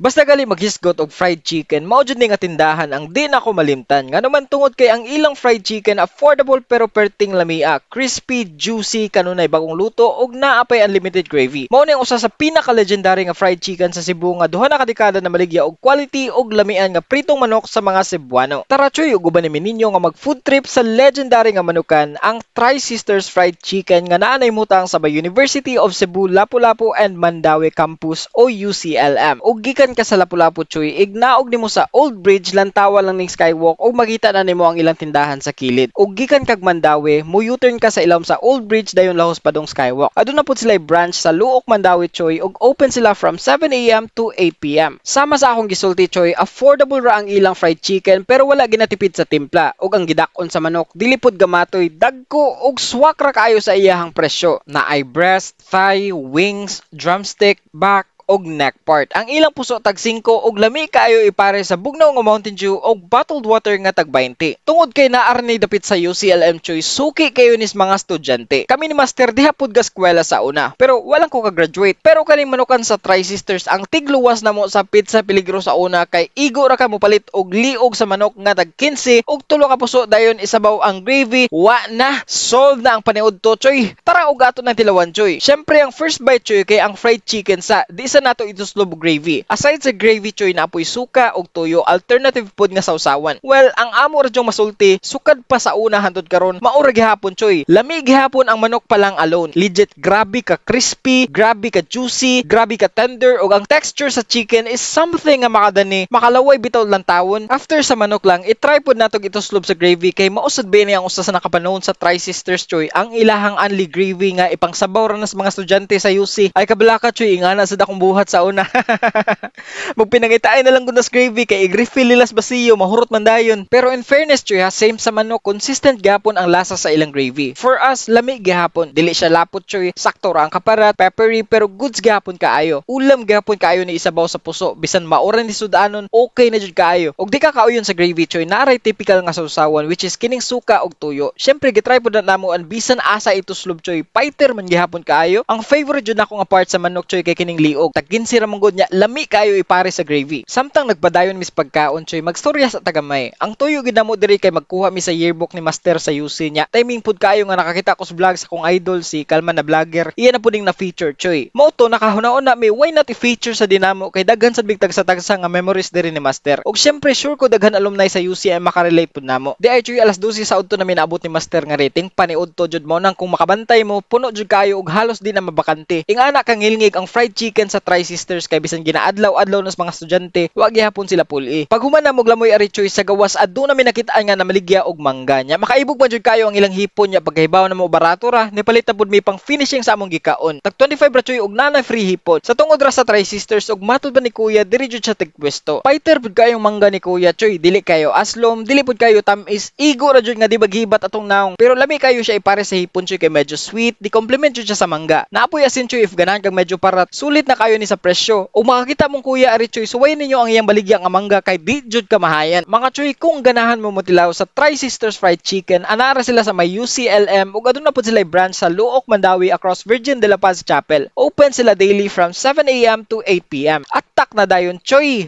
Basta gali maghisgot og fried chicken, mao jud ni nga tindahan ang di na ako malimtan. Nganuman tungod kay ang ilang fried chicken affordable pero perting lamia, crispy, juicy, kanunay bagong luto ug naapay unlimited gravy. Mao ni ang usa sa pinaka-legendary nga fried chicken sa Cebu nga duha na ka dekada na maligya og quality ug lamian nga pritong manok sa mga Cebuano. Tara choy, ug uban nimi ninyo nga mag food trip sa legendary nga manukan, ang Tri Sisters Fried Chicken nga naa nahimutang sa University of Cebu Lapu-Lapu and Mandaue Campus o UCLM. Ug gikan ka sa Lapu-Lapu choy, ignaog nimo sa Old Bridge, lantawa lang ning skywalk ug makita na nimo ang ilang tindahan sa kilid. Ug gikan kag Mandaue, mo U-turn ka sa ilawom sa Old Bridge dayon lahos padong skywalk. Aduna pud sila branch sa Luok, Mandaue choy, ug open sila from 7 AM to 8 PM. Sama sa akong gisulti choy, affordable ra ang ilang fried chicken pero wala ginatipid sa timpla, ug ang gidak-on sa manok dili pud gamatoy, dagko ug swak ra kaayo sa iyahang presyo. Naay breast, thigh, wings, drumstick, back og neck part. Ang ilang puso tag 5 og lami kaayo ipare sa bugnaw nga Mountain Dew og bottled water nga tag 20. Tungod kay naa ni dapit sa UCLM choy, suki kayo nis mga estudyante. Kami ni Master diha pud ga eskwela sa una, pero walang ko ka-graduate. Pero kaning manukan sa Tri Sisters, ang tigluwas namo sa pizza peligro sa una kay igo ra ka mo palit og liog sa manok nga tag 15 og tulo ka puso dayon isabaw ang gravy. Wa na, solve na ang paniudto choy. Tara og ato nang tilawan choy. Syempre ang first bite choy kay ang fried chicken sa isa nato ituslob gravy. Aside sa gravy choy, naapoy suka og tuyo, alternative pod nga sausawan. Well, ang amo ra jong masulti, sukad pa sa una hantod karon, maura gihapon choy. Lami gihapon ang manok pa lang alone. Legit grabe ka crispy, grabe ka juicy, grabe ka tender, og ang texture sa chicken is something nga makadani, makalaway bitaw lang tawon. After sa manok lang, i-try pod nato ituslob sa gravy kay mausad ba ni ang usa sa nakapanahon sa Tri Sisters choy, ang ilahang only gravy nga ipangsabaw ra nas mga estudyante sa UC. Ay kabalaka choy, ingana sa dakong buhat sa una. Magpinangitain na lang gunas gravy kay i-refill nilas basiyo, mahurot man dayon. Pero in fairness choy ha, same sa manok, consistent gapon ang lasa sa ilang gravy. For us, lami gihapon. Dili siya lapot choy, sakto ra ang kaparat, peppery, pero goods gihapon kaayo. Ulam gihapon kaayo ni isabaw sa puso, bisan maoran ni sudanon, okay na jud kaayo. Og di ka kauyon sa gravy choy, naray typical nga sausawan which is kining suka og tuyo. Syempre gitry pud na namo an bisan asa ituslob choy, fighter man gihapon kaayo. Ang favorite jud nako nga part sa manok choy kay kining liog. Tag 15 ra manggod nya, lami kayo ipare sa gravy. Samtang nagpadayon mis pagkaon choy, magstorya sa tagamay. Ang tuyo gid namo diri kay magkuha mi sa yearbook ni Master sa UC nya. Timing pud kayo nga nakakita ko sa vlog sa kong idol si Kalman na vlogger. Iya na puding na feature choy. Mao to nakahunaon na mi, why not i-feature sa dinamo kay daghan sa big tagsa nga memories diri ni Master. Og syempre sure ko daghan alumni sa UC ay makarelate pud namo. Di ay choy alas 12 sa udto namin naabot ni Master nga rating, paniudto jud mo nang kung makabantay mo puno jud kayo og halos di na mabakante. Ingana kang ngilngig ang fried chicken sa Tri Sisters kay bisan ginaadlaw-adlaw nas mga estudyante, wa gihapon sila puli. Pag human na mo glamoy ari choy sa gawas, adto na mi nakitaan nga na maligya og mangga nya. Makaibog man jud kayo ang ilang hipon nya pagkahibaw na mo barato ra, nipalit na pud mi pang finishing sa among gikaon. Tag 25 ra choy og nanay free hipon. Sa tungod ra sa Tri Sisters og matud ba ni Kuya diri jud siya tigpwesto. Fighter pud kayong mangga ni Kuya choy, dili kayo aslom, dili pud kayo tamis, igo ra jud nga di baghibat atong naong. Pero lami kayo siya ipare sa hipon choy kay medyo sweet, di complement jud siya sa mangga. Naapoy asin choy if ganahan kag medyo parat, sulit na kayo ni sa presyo. O makakita mong Kuya ari choy, suway ninyo ang iyang baligya nga mangga kay di jud kamahayan. Mga choy, kung ganahan mo motilaw sa Tri Sisters Fried Chicken, anara sila sa may UCLM ug aduna pud sila branch sa Luok, Mandaue across Virgin de la Paz Chapel. Open sila daily from 7 AM to 8 PM. At tak na dayon choy.